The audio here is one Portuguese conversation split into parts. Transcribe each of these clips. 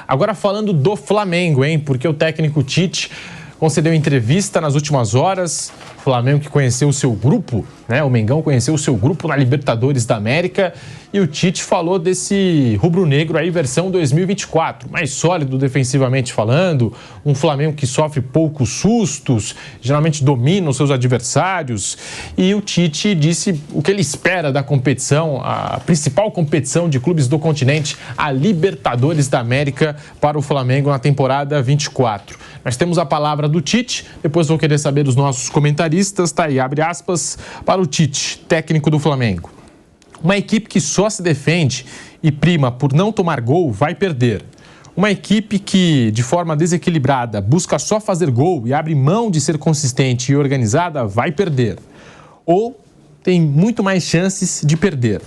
Agora falando do Flamengo, hein? Porque o técnico Tite concedeu entrevista nas últimas horas. O Flamengo que conheceu o seu grupo, né? O Mengão conheceu o seu grupo na Libertadores da América. E o Tite falou desse rubro-negro aí, versão 2024. Mais sólido defensivamente falando. Um Flamengo que sofre poucos sustos, geralmente domina os seus adversários. E o Tite disse o que ele espera da competição, a principal competição de clubes do continente, a Libertadores da América para o Flamengo na temporada 24. Nós temos a palavra do Tite, depois vou querer saber dos nossos comentaristas. Tá aí, abre aspas, para o Tite, técnico do Flamengo. Uma equipe que só se defende e prima por não tomar gol vai perder. Uma equipe que, de forma desequilibrada, busca só fazer gol e abre mão de ser consistente e organizada vai perder. Ou tem muito mais chances de perder.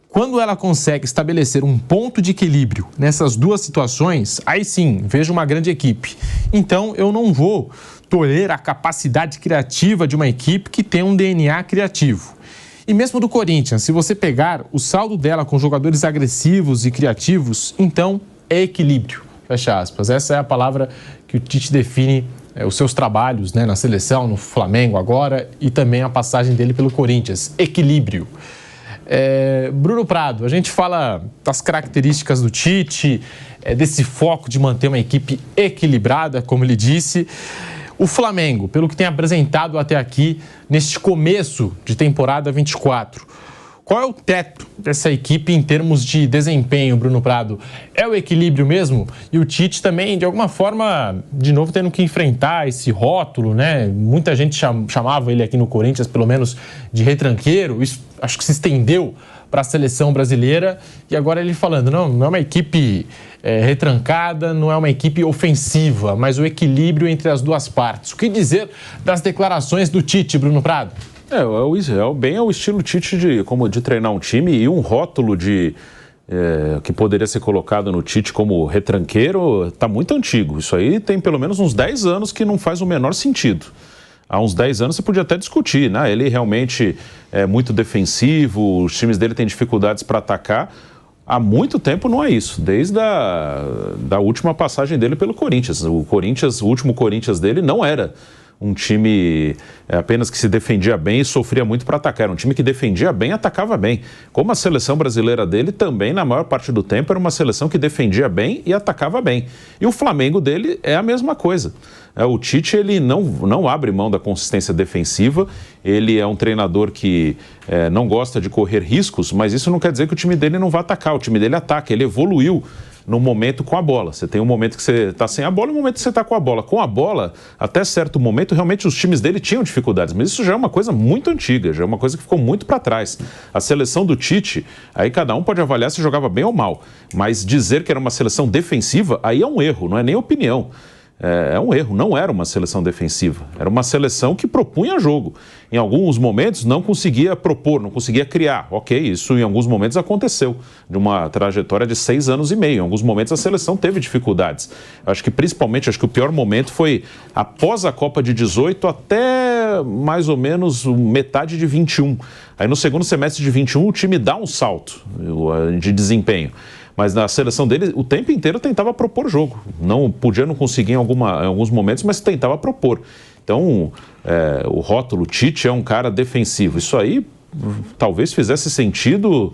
Quando ela consegue estabelecer um ponto de equilíbrio nessas duas situações, aí sim, vejo uma grande equipe. Então, eu não vou tolher a capacidade criativa de uma equipe que tem um DNA criativo. E mesmo do Corinthians, se você pegar o saldo dela com jogadores agressivos e criativos, então é equilíbrio, fecha aspas. Essa é a palavra que o Tite define os seus trabalhos, né, na seleção, no Flamengo agora e também a passagem dele pelo Corinthians, equilíbrio. Bruno Prado, a gente fala das características do Tite, desse foco de manter uma equipe equilibrada, como ele disse. O Flamengo, pelo que tem apresentado até aqui, neste começo de temporada 24, qual é o teto dessa equipe em termos de desempenho, Bruno Prado? É o equilíbrio mesmo? E o Tite também, de alguma forma, de novo, tendo que enfrentar esse rótulo, né? Muita gente chamava ele aqui no Corinthians, pelo menos, de retranqueiro. Isso acho que se estendeu para a seleção brasileira. E agora ele falando, não é uma equipe retrancada, não é uma equipe ofensiva, mas o equilíbrio entre as duas partes. O que dizer das declarações do Tite, Bruno Prado? É o estilo Tite de treinar um time, e um rótulo que poderia ser colocado no Tite como retranqueiro está muito antigo. Isso aí tem pelo menos uns 10 anos que não faz o menor sentido. Há uns 10 anos você podia até discutir, né? Ele realmente é muito defensivo, os times dele têm dificuldades para atacar. Há muito tempo não é isso, desde da última passagem dele pelo Corinthians. O último Corinthians dele não era um time apenas que se defendia bem e sofria muito para atacar. Era um time que defendia bem e atacava bem. Como a seleção brasileira dele também, na maior parte do tempo, era uma seleção que defendia bem e atacava bem. E o Flamengo dele é a mesma coisa. O Tite, ele não abre mão da consistência defensiva. Ele é um treinador que não gosta de correr riscos, mas isso não quer dizer que o time dele não vai atacar. O time dele ataca, ele evoluiu no momento com a bola. Você tem um momento que você está sem a bola e um momento que você está com a bola. Com a bola, até certo momento, realmente os times dele tinham dificuldades, mas isso já é uma coisa muito antiga, já é uma coisa que ficou muito para trás. A seleção do Tite, aí cada um pode avaliar se jogava bem ou mal, mas dizer que era uma seleção defensiva, aí é um erro, não é nem opinião. É um erro, não era uma seleção defensiva, era uma seleção que propunha jogo. Em alguns momentos não conseguia propor, não conseguia criar. Ok, isso em alguns momentos aconteceu, de uma trajetória de 6 anos e meio. Em alguns momentos a seleção teve dificuldades. Acho que o pior momento foi após a Copa de 18 até mais ou menos metade de 21. Aí no segundo semestre de 21 o time dá um salto de desempenho. Mas na seleção dele, o tempo inteiro tentava propor jogo. Não conseguir em alguns momentos, mas tentava propor. Então, o rótulo Tite é um cara defensivo. Isso aí talvez fizesse sentido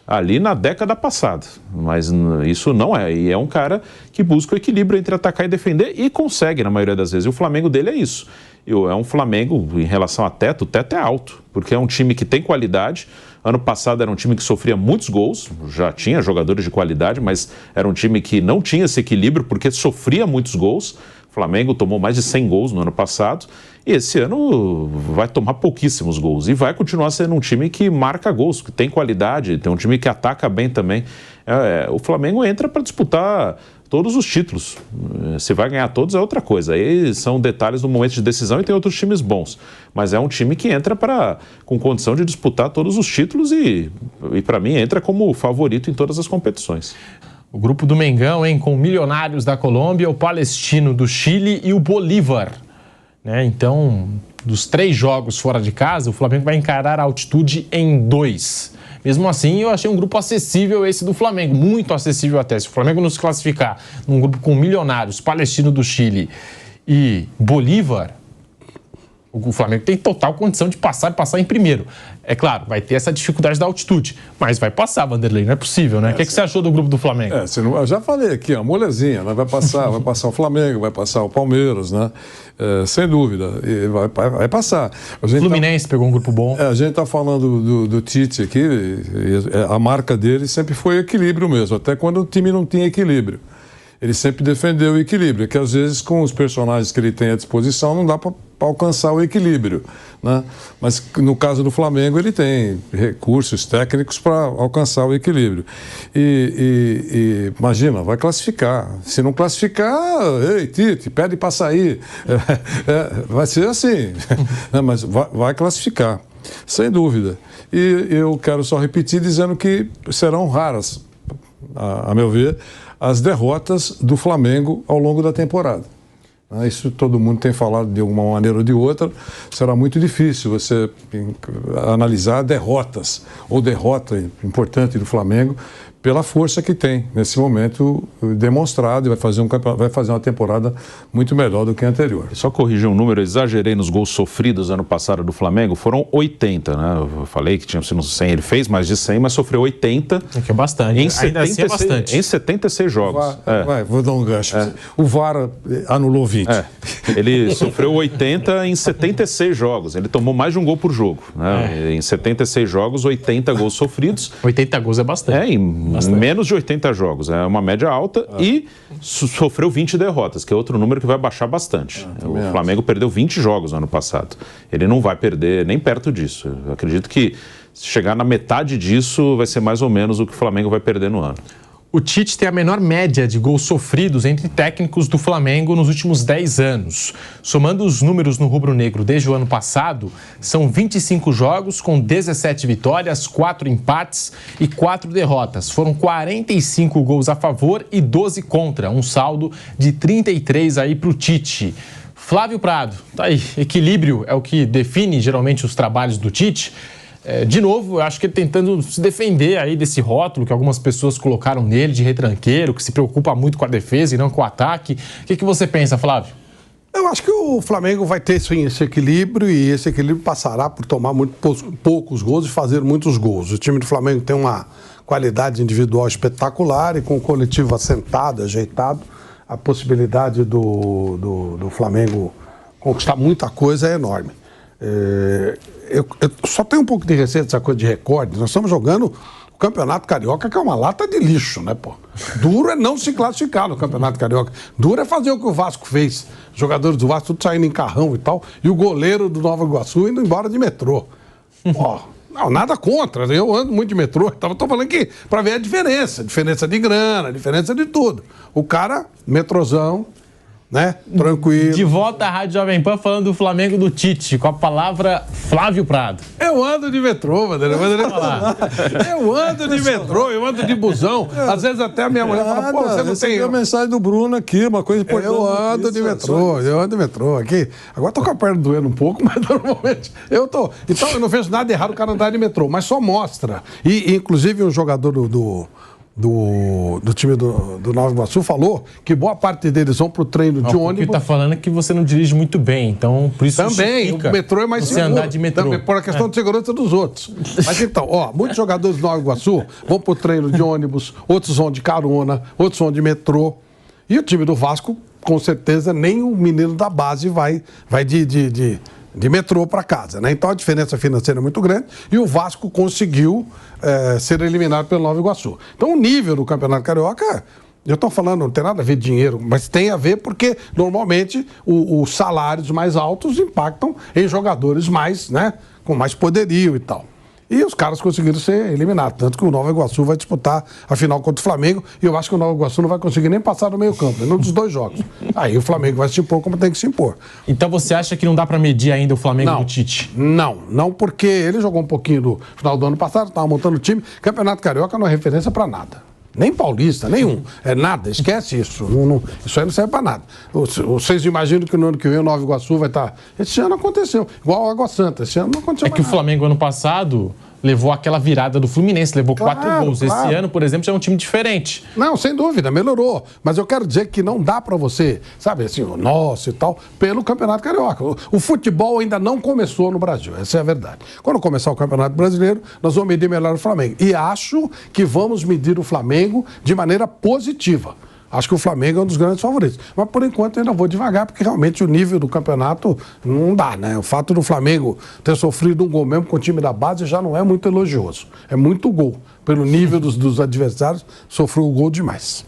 ali na década passada. Mas isso não é. E é um cara que busca o equilíbrio entre atacar e defender e consegue na maioria das vezes. E o Flamengo dele é isso. É um Flamengo, em relação a teto, o teto é alto, porque é um time que tem qualidade. Ano passado era um time que sofria muitos gols, já tinha jogadores de qualidade, mas era um time que não tinha esse equilíbrio porque sofria muitos gols. O Flamengo tomou mais de 100 gols no ano passado e esse ano vai tomar pouquíssimos gols e vai continuar sendo um time que marca gols, que tem qualidade, tem um time que ataca bem também. O Flamengo entra para disputar todos os títulos. Se vai ganhar todos é outra coisa. Aí são detalhes do momento de decisão e tem outros times bons. Mas é um time que entra com condição de disputar todos os títulos e para mim, entra como favorito em todas as competições. O grupo do Mengão, hein, com o Milionários da Colômbia, o Palestino do Chile e o Bolívar. Né? Então, dos 3 jogos fora de casa, o Flamengo vai encarar a altitude em 2. Mesmo assim, eu achei um grupo acessível esse do Flamengo, muito acessível até. Se o Flamengo não se classificar num grupo com Milionários, Palestino do Chile e Bolívar, o Flamengo tem total condição de passar em primeiro. É claro, vai ter essa dificuldade da altitude, mas vai passar, Vanderlei, não é possível, né? O que você achou do grupo do Flamengo? Eu já falei aqui, a molezinha, né? Vai passar o Flamengo, vai passar o Palmeiras, né? Sem dúvida, e vai passar. Fluminense pegou um grupo bom. A gente está falando do Tite aqui, a marca dele sempre foi equilíbrio mesmo, até quando o time não tinha equilíbrio. Ele sempre defendeu o equilíbrio, que às vezes com os personagens que ele tem à disposição não dá para alcançar o equilíbrio, né? Mas no caso do Flamengo ele tem recursos técnicos para alcançar o equilíbrio. E imagina, vai classificar. Se não classificar, ei, Tite, pede para sair. Vai ser assim, mas vai classificar, sem dúvida. E eu quero só repetir dizendo que serão raras, a meu ver, as derrotas do Flamengo ao longo da temporada. Isso todo mundo tem falado de uma maneira ou de outra. Será muito difícil você analisar derrotas ou derrota importante do Flamengo pela força que tem nesse momento demonstrado, e vai fazer uma temporada muito melhor do que a anterior. Só corrigir um número, eu exagerei nos gols sofridos ano passado do Flamengo, foram 80, né? Eu falei que tinha sido 100, ele fez mais de 100, mas sofreu 80. É que é bastante. Em 76 jogos. Vou dar um gancho. O VAR anulou 20. Ele sofreu 80 em 76 jogos. Ele tomou mais de um gol por jogo, né? Em 76 jogos, 80 gols sofridos. 80 gols é bastante. Menos de 80 jogos, é uma média alta, e sofreu 20 derrotas, que é outro número que vai baixar bastante. O Flamengo perdeu 20 jogos no ano passado. Ele não vai perder nem perto disso. Eu acredito que se chegar na metade disso, vai ser mais ou menos o que o Flamengo vai perder no ano. O Tite tem a menor média de gols sofridos entre técnicos do Flamengo nos últimos 10 anos. Somando os números no rubro-negro desde o ano passado, são 25 jogos com 17 vitórias, 4 empates e 4 derrotas. Foram 45 gols a favor e 12 contra, um saldo de 33 aí para o Tite. Flávio Prado, tá aí, equilíbrio é o que define geralmente os trabalhos do Tite. De novo, eu acho que ele tentando se defender aí desse rótulo que algumas pessoas colocaram nele de retranqueiro, que se preocupa muito com a defesa e não com o ataque. O que você pensa, Flávio? Eu acho que o Flamengo vai ter sim esse equilíbrio, e esse equilíbrio passará por tomar muito poucos gols e fazer muitos gols. O time do Flamengo tem uma qualidade individual espetacular, e com o coletivo assentado, ajeitado, a possibilidade do Flamengo conquistar muita coisa é enorme. Eu só tenho um pouco de receio dessa coisa de recorde. Nós estamos jogando o Campeonato Carioca, que é uma lata de lixo, né, pô? Duro é não se classificar no Campeonato Carioca. Duro é fazer o que o Vasco fez. Os jogadores do Vasco tudo saindo em carrão e tal, e o goleiro do Nova Iguaçu indo embora de metrô. Ó, não, nada contra. Eu ando muito de metrô. Tô falando que para ver a diferença de grana, a diferença de tudo. O cara, metrozão, né? Tranquilo. De volta à Rádio Jovem Pan falando do Flamengo do Tite, com a palavra Flávio Prado. Eu ando de metrô, Vanderlei. Eu ando de metrô, eu ando de busão. Às vezes até a minha mulher fala, pô, você não tem... a mensagem do Bruno aqui, uma coisa importante. Eu ando de metrô aqui. Agora tô com a perna doendo um pouco, mas normalmente eu tô... Então eu não vejo nada errado o cara andar de metrô, mas só mostra. E inclusive um jogador do time do Nova Iguaçu falou que boa parte deles vão pro treino de ônibus. O que ele tá falando é que você não dirige muito bem, então por isso também o metrô é mais seguro. Andar de metrô. Também, por a questão de segurança dos outros. Mas então, muitos jogadores do Nova Iguaçu vão pro treino de ônibus, outros vão de carona, outros vão de metrô. E o time do Vasco, com certeza, nem o menino da base vai de metrô para casa, né? Então a diferença financeira é muito grande, e o Vasco conseguiu ser eliminado pelo Nova Iguaçu. Então o nível do Campeonato Carioca, eu estou falando, não tem nada a ver com dinheiro, mas tem a ver porque normalmente os salários mais altos impactam em jogadores mais, né, com mais poderio e tal. E os caras conseguiram ser eliminados. Tanto que o Nova Iguaçu vai disputar a final contra o Flamengo. E eu acho que o Nova Iguaçu não vai conseguir nem passar no meio campo, num dos dois jogos. Aí o Flamengo vai se impor como tem que se impor. Então você acha que não dá para medir ainda o Flamengo do Tite? Não, porque ele jogou um pouquinho no final do ano passado, estava montando o time. Campeonato Carioca não é referência para nada. Nem paulista, nenhum. É nada, esquece isso. Isso aí não serve para nada. Vocês imaginam que no ano que vem o Nova Iguaçu vai estar... Esse ano aconteceu. Igual a Água Santa, esse ano não aconteceu mais nada. O Flamengo ano passado levou aquela virada do Fluminense, levou 4 gols. Claro. Esse ano, por exemplo, já é um time diferente. Não, sem dúvida, melhorou. Mas eu quero dizer que não dá para você, sabe assim, o nosso e tal, pelo Campeonato Carioca. O futebol ainda não começou no Brasil, essa é a verdade. Quando começar o Campeonato Brasileiro, nós vamos medir melhor o Flamengo. E acho que vamos medir o Flamengo de maneira positiva. Acho que o Flamengo é um dos grandes favoritos. Mas, por enquanto, eu ainda vou devagar, porque realmente o nível do campeonato não dá, né? O fato do Flamengo ter sofrido um gol mesmo com o time da base já não é muito elogioso. É muito gol. Pelo nível dos adversários, sofreu o gol demais.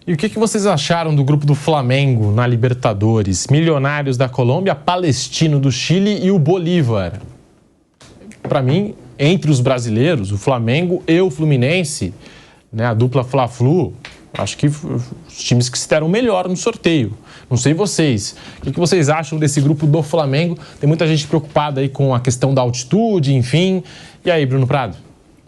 E o que vocês acharam do grupo do Flamengo na Libertadores? Milionários da Colômbia, Palestino do Chile e o Bolívar. Para mim, entre os brasileiros, o Flamengo e o Fluminense, né, a dupla Fla-Flu, acho que os times que se deram melhor no sorteio. Não sei vocês. O que vocês acham desse grupo do Flamengo? Tem muita gente preocupada aí com a questão da altitude, enfim. E aí, Bruno Prado?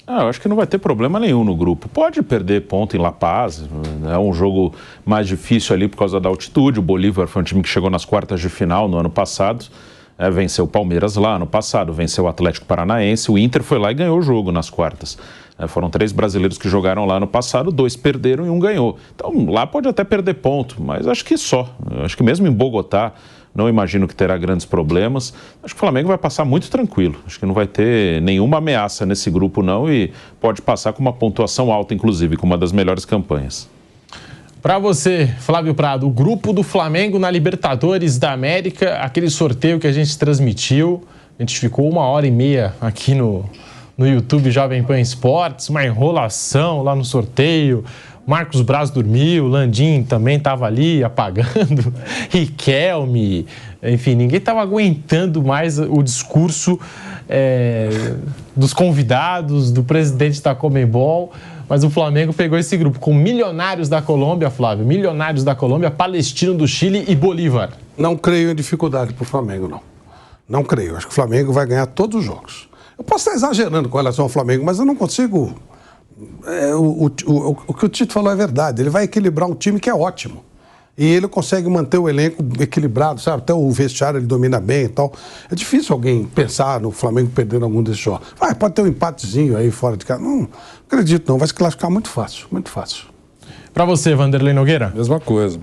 Eu acho que não vai ter problema nenhum no grupo. Pode perder ponto em La Paz, é um jogo mais difícil ali por causa da altitude. O Bolívar foi um time que chegou nas quartas de final no ano passado. Venceu o Palmeiras lá no passado, venceu o Atlético Paranaense. O Inter foi lá e ganhou o jogo nas quartas. Foram 3 brasileiros que jogaram lá no passado, 2 perderam e 1 ganhou. Então lá pode até perder ponto, mas acho que só. Acho que mesmo em Bogotá, não imagino que terá grandes problemas. Acho que o Flamengo vai passar muito tranquilo. Acho que não vai ter nenhuma ameaça nesse grupo não e pode passar com uma pontuação alta, inclusive, com uma das melhores campanhas. Para você, Flávio Prado, o grupo do Flamengo na Libertadores da América, aquele sorteio que a gente transmitiu, a gente ficou 1h30 aqui no YouTube Jovem Pan Esportes, uma enrolação lá no sorteio. Marcos Braz dormiu, Landim também estava ali apagando, Riquelme, enfim, ninguém estava aguentando mais o discurso dos convidados, do presidente da Conmebol, mas o Flamengo pegou esse grupo com Milionários da Colômbia, Flávio, Milionários da Colômbia, Palestino do Chile e Bolívar. Não creio em dificuldade para o Flamengo, não. Não creio, acho que o Flamengo vai ganhar todos os jogos. Eu posso estar exagerando com relação ao Flamengo, mas eu não consigo... O que o Tite falou é verdade. Ele vai equilibrar um time que é ótimo. E ele consegue manter o elenco equilibrado, sabe? Até o vestiário ele domina bem e tal. É difícil alguém pensar no Flamengo perdendo algum desses jogos. Pode ter um empatezinho aí fora de casa. Não acredito não, vai se classificar muito fácil, muito fácil. Para você, Vanderlei Nogueira? Mesma coisa.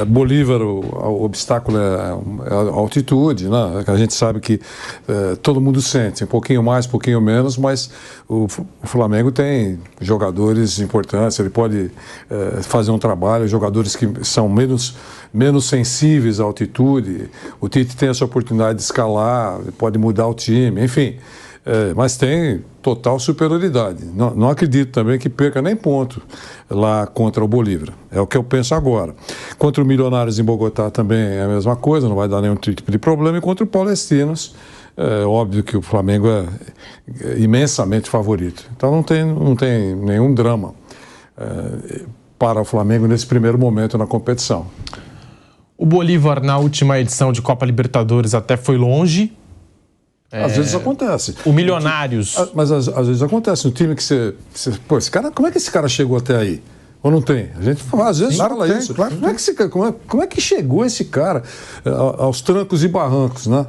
Bolívar, o obstáculo é a altitude, né? A gente sabe que todo mundo sente, um pouquinho mais, um pouquinho menos, mas o Flamengo tem jogadores importantes, ele pode fazer um trabalho, jogadores que são menos sensíveis à altitude. O Tite tem essa oportunidade de escalar, pode mudar o time, enfim. Mas tem total superioridade. Não acredito também que perca nem ponto lá contra o Bolívar. É o que eu penso agora. Contra o Milionários em Bogotá também é a mesma coisa, não vai dar nenhum tipo de problema. E contra o Palestinos, é óbvio que o Flamengo é imensamente favorito. Então não tem nenhum drama para o Flamengo nesse primeiro momento na competição. O Bolívar, na última edição de Copa Libertadores, até foi longe. Às vezes acontece. O Milionários. Mas às vezes acontece. No time que você. Pô, esse cara, como é que esse cara chegou até aí? Ou não tem? A gente às vezes fala isso. Claro. Como é que chegou esse cara aos trancos e barrancos, né?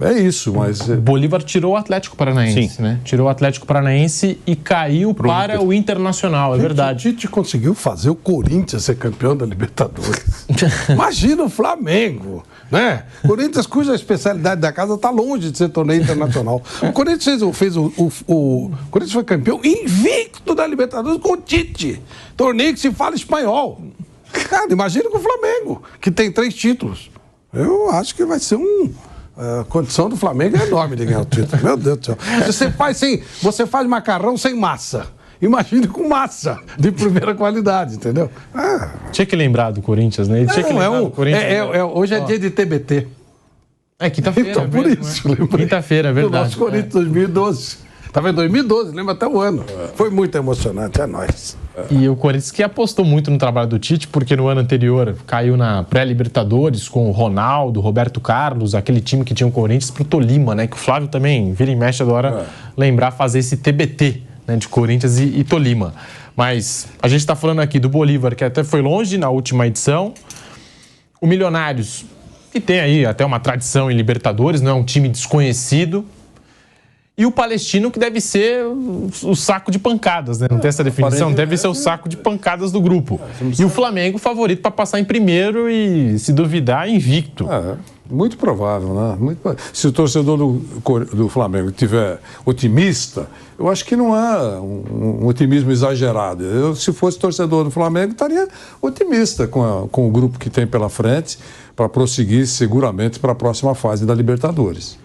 É isso, mas... O Bolívar tirou o Atlético Paranaense, né? Tirou o Atlético Paranaense e caiu para o Internacional, é verdade. O Tite conseguiu fazer o Corinthians ser campeão da Libertadores. Imagina o Flamengo, né? Corinthians, cuja especialidade da casa está longe de ser torneio internacional. O Corinthians o Corinthians foi campeão invicto da Libertadores com o Tite. Torneio que se fala espanhol. Cara, imagina com o Flamengo, que tem 3 títulos. Eu acho que vai ser a condição do Flamengo é enorme de ganhar o título. Meu Deus do céu. Você faz macarrão sem massa. Imagine com massa de primeira qualidade, entendeu? Tinha que lembrar do Corinthians, né? Hoje é dia de TBT. É quinta-feira. Então, por isso, lembra? Quinta-feira, é verdade. O nosso Corinthians 2012. Estava em 2012, lembra até o ano. Foi muito emocionante, é nóis. E o Corinthians que apostou muito no trabalho do Tite, porque no ano anterior caiu na pré-Libertadores com o Ronaldo, Roberto Carlos, aquele time que tinha o Corinthians pro Tolima, né? Que o Flávio também vira e mexe, adora lembrar, fazer esse TBT, né? De Corinthians e Tolima. Mas a gente está falando aqui do Bolívar, que até foi longe na última edição. O Milionários, que tem aí até uma tradição em Libertadores, não é um time desconhecido. e o Palestino, que deve ser o saco de pancadas, né? Não tem essa definição? Deve ser o saco de pancadas do grupo. E o Flamengo favorito para passar em primeiro e, se duvidar, invicto. Muito provável, né? Se o torcedor do Flamengo estiver otimista, eu acho que não é um otimismo exagerado. Eu, se fosse torcedor do Flamengo, estaria otimista com o grupo que tem pela frente para prosseguir seguramente para a próxima fase da Libertadores.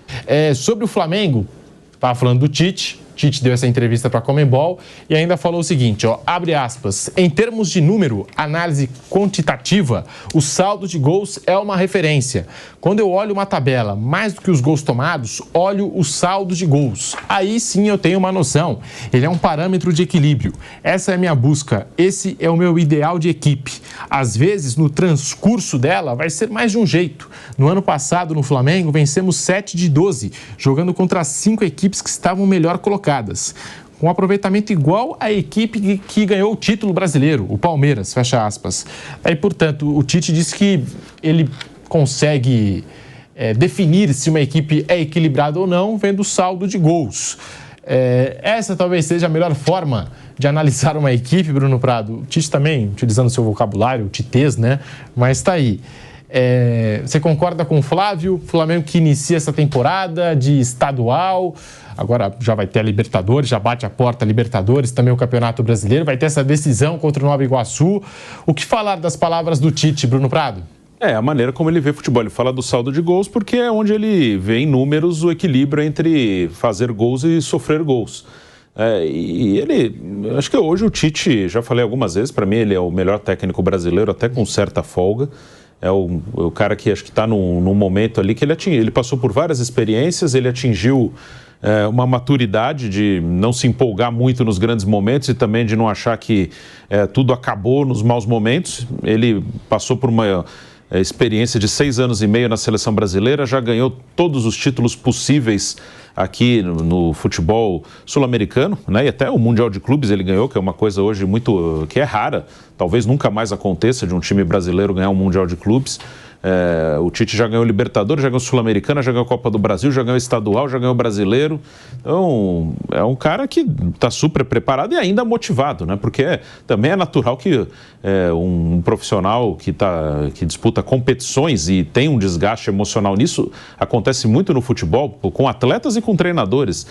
Sobre o Flamengo, estava falando do Tite. Tite deu essa entrevista para a Conmebol e ainda falou o seguinte, abre aspas, em termos de número, análise quantitativa, o saldo de gols é uma referência. Quando eu olho uma tabela, mais do que os gols tomados, olho o saldo de gols. Aí sim eu tenho uma noção. Ele é um parâmetro de equilíbrio. Essa é a minha busca. Esse é o meu ideal de equipe. Às vezes, no transcurso dela, vai ser mais de um jeito. No ano passado, no Flamengo, vencemos 7 de 12, jogando contra 5 equipes que estavam melhor colocadas. Com um aproveitamento igual à equipe que ganhou o título brasileiro, o Palmeiras, fecha aspas. Aí, portanto, o Tite disse que ele consegue definir se uma equipe é equilibrada ou não vendo o saldo de gols. Essa talvez seja a melhor forma de analisar uma equipe, Bruno Prado. O Tite também, utilizando o seu vocabulário, o titês, né? Mas está aí. Você concorda com o Flávio? O Flamengo que inicia essa temporada de estadual, agora já vai ter a Libertadores, já bate a porta a Libertadores, também o Campeonato Brasileiro, vai ter essa decisão contra o Nova Iguaçu. O que falar das palavras do Tite, Bruno Prado? A maneira como ele vê futebol. Ele fala do saldo de gols porque é onde ele vê em números o equilíbrio entre fazer gols e sofrer gols. E ele, acho que hoje o Tite, já falei algumas vezes, para mim ele é o melhor técnico brasileiro, até com certa folga. É o cara que acho que está num momento ali que ele passou por várias experiências, ele atingiu uma maturidade de não se empolgar muito nos grandes momentos e também de não achar que tudo acabou nos maus momentos. Ele passou por uma experiência de 6 anos e meio na seleção brasileira, já ganhou todos os títulos possíveis aqui no futebol sul-americano, né? E até o Mundial de Clubes ele ganhou, que é uma coisa hoje que é rara, talvez nunca mais aconteça de um time brasileiro ganhar um Mundial de Clubes. O Tite já ganhou Libertadores, já ganhou Sul-Americana, já ganhou Copa do Brasil, já ganhou Estadual, já ganhou Brasileiro. Então, é um cara que está super preparado e ainda motivado, né? Porque também é natural que um profissional que disputa competições e tem um desgaste emocional nisso, acontece muito no futebol, com atletas e com treinadores.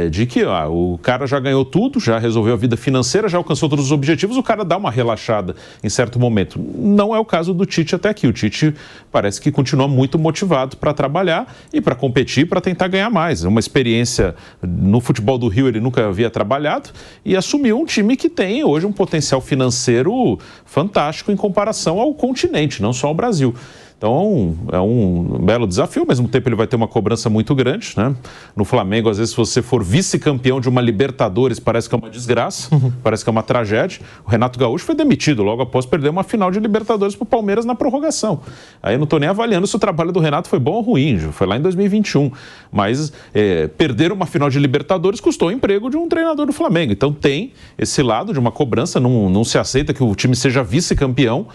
De que o cara já ganhou tudo, já resolveu a vida financeira, já alcançou todos os objetivos, o cara dá uma relaxada em certo momento. Não é o caso do Tite até aqui. O Tite parece que continua muito motivado para trabalhar e para competir, para tentar ganhar mais. É uma experiência no futebol do Rio, ele nunca havia trabalhado e assumiu um time que tem hoje um potencial financeiro fantástico em comparação ao continente, não só ao Brasil. Então, é um belo desafio, ao mesmo tempo ele vai ter uma cobrança muito grande, né? No Flamengo, às vezes, se você for vice-campeão de uma Libertadores, parece que é uma desgraça, parece que é uma tragédia. O Renato Gaúcho foi demitido logo após perder uma final de Libertadores para o Palmeiras na prorrogação. Aí eu não estou nem avaliando se o trabalho do Renato foi bom ou ruim, foi lá em 2021. Mas perder uma final de Libertadores custou o emprego de um treinador do Flamengo. Então tem esse lado de uma cobrança, não se aceita que o time seja vice-campeão,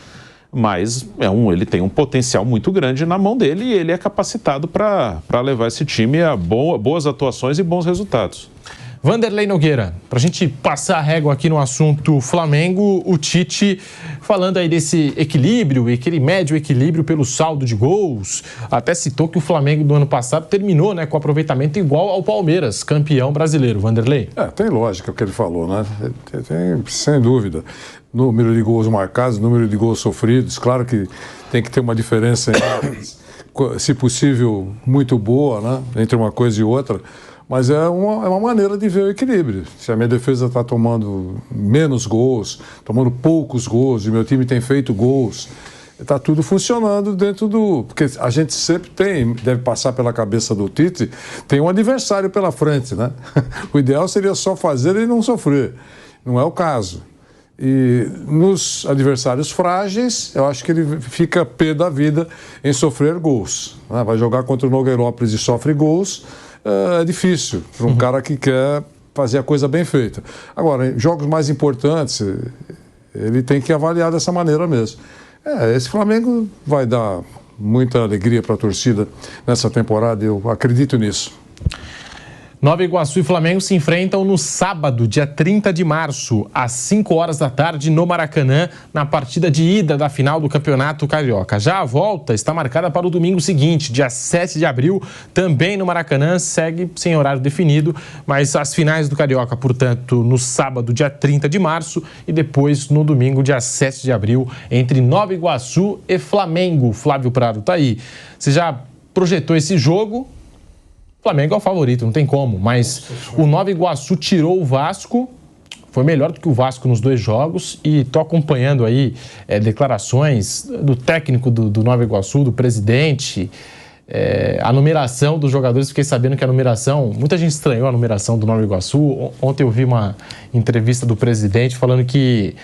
mas ele tem um potencial muito grande na mão dele e ele é capacitado para levar esse time a boas atuações e bons resultados. Vanderlei Nogueira, para a gente passar a régua aqui no assunto Flamengo, o Tite falando aí desse equilíbrio, aquele médio equilíbrio pelo saldo de gols, até citou que o Flamengo do ano passado terminou, né, com aproveitamento igual ao Palmeiras, campeão brasileiro. Vanderlei? Tem lógica o que ele falou, né? Tem, sem dúvida. Número de gols marcados, número de gols sofridos, claro que tem que ter uma diferença, se possível, muito boa, né, entre uma coisa e outra, mas é uma maneira de ver o equilíbrio. Se a minha defesa está tomando menos gols, tomando poucos gols, e meu time tem feito gols, está tudo funcionando dentro do... Porque a gente sempre deve passar pela cabeça do Tite, tem um adversário pela frente, né? O ideal seria só fazer e não sofrer. Não é o caso. E nos adversários frágeis, eu acho que ele fica pé da vida em sofrer gols. Vai jogar contra o Nogueirópolis e sofre gols, é difícil para um cara que quer fazer a coisa bem feita. Agora, em jogos mais importantes, ele tem que avaliar dessa maneira mesmo. Esse Flamengo vai dar muita alegria para a torcida nessa temporada, eu acredito nisso. Nova Iguaçu e Flamengo se enfrentam no sábado, dia 30 de março, às 5 horas da tarde, no Maracanã, na partida de ida da final do Campeonato Carioca. Já a volta está marcada para o domingo seguinte, dia 7 de abril, também no Maracanã, segue sem horário definido, mas as finais do Carioca, portanto, no sábado, dia 30 de março, e depois no domingo, dia 7 de abril, entre Nova Iguaçu e Flamengo. Flávio Prado tá aí. Você já projetou esse jogo? O Flamengo é o favorito, não tem como, mas o Nova Iguaçu tirou o Vasco, foi melhor do que o Vasco nos 2 jogos, e estou acompanhando aí declarações do técnico do Nova Iguaçu, do presidente, a numeração dos jogadores. Fiquei sabendo que a numeração, muita gente estranhou a numeração do Nova Iguaçu. Ontem eu vi uma entrevista do presidente falando que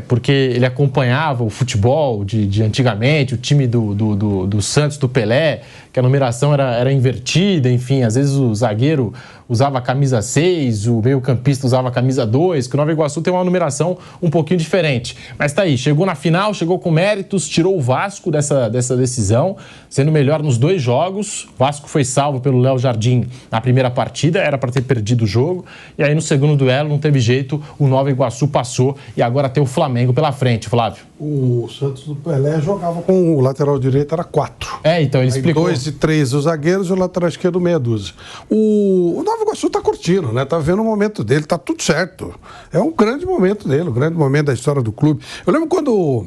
porque ele acompanhava o futebol de antigamente, o time do Santos, do Pelé, que a numeração era invertida, enfim, às vezes o zagueiro usava a camisa 6, o meio-campista usava a camisa 2, que o Nova Iguaçu tem uma numeração um pouquinho diferente. Mas tá aí, chegou na final, chegou com méritos, tirou o Vasco dessa decisão, sendo melhor nos 2 jogos. O Vasco foi salvo pelo Léo Jardim na primeira partida, era para ter perdido o jogo, e aí no segundo duelo não teve jeito, o Nova Iguaçu passou e agora tem o Flamengo pela frente, Flávio. O Santos do Pelé jogava com o lateral direito, era 4. Então ele explicou. 2 e 3 os zagueiros e o lateral esquerdo meia dúzia. O Nova Iguaçu tá curtindo, né? Tá vendo o momento dele, tá tudo certo. É um grande momento dele, um grande momento da história do clube. Eu lembro quando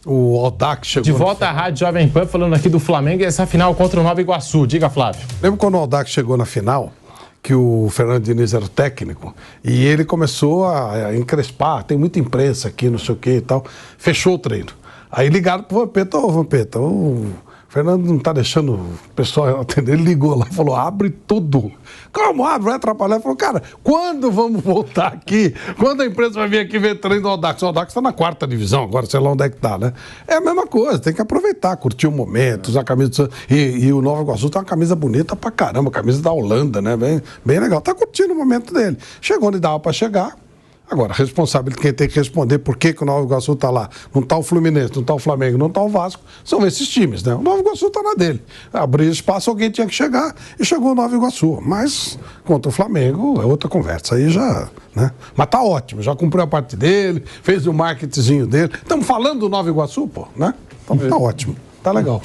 o Audax chegou... De volta à Rádio Jovem Pan, falando aqui do Flamengo e essa final contra o Nova Iguaçu. Diga, Flávio. Lembro quando o Audax chegou na final, que o Fernando Diniz era o técnico, e ele começou a encrespar, tem muita imprensa aqui, não sei o que e tal, fechou o treino. Aí ligaram pro Vampeta, Vampeta, o Fernando não tá deixando o pessoal atender, ele ligou lá e falou, abre tudo. Como abre? Vai atrapalhar? Ele falou, cara, quando vamos voltar aqui? Quando a imprensa vai vir aqui ver treino do Audax? O Audax tá na 4ª divisão, agora sei lá onde é que tá, né? É a mesma coisa, tem que aproveitar, curtir o momento, usar a camisa e o Nova Iguaçu tem uma camisa bonita pra caramba, camisa da Holanda, né? Bem legal, tá curtindo o momento dele. Chegou onde dava pra chegar. Agora, responsável de quem tem que responder por que o Nova Iguaçu está lá. Não está o Fluminense, não está o Flamengo, não está o Vasco. São esses times, né? O Nova Iguaçu está na dele. Abrir espaço, alguém tinha que chegar e chegou o Nova Iguaçu. Mas contra o Flamengo é outra conversa. Aí já, né? Mas tá ótimo, já cumpriu a parte dele, fez o marketingzinho dele. Estamos falando do Nova Iguaçu, pô, né? Então tá ótimo, tá legal.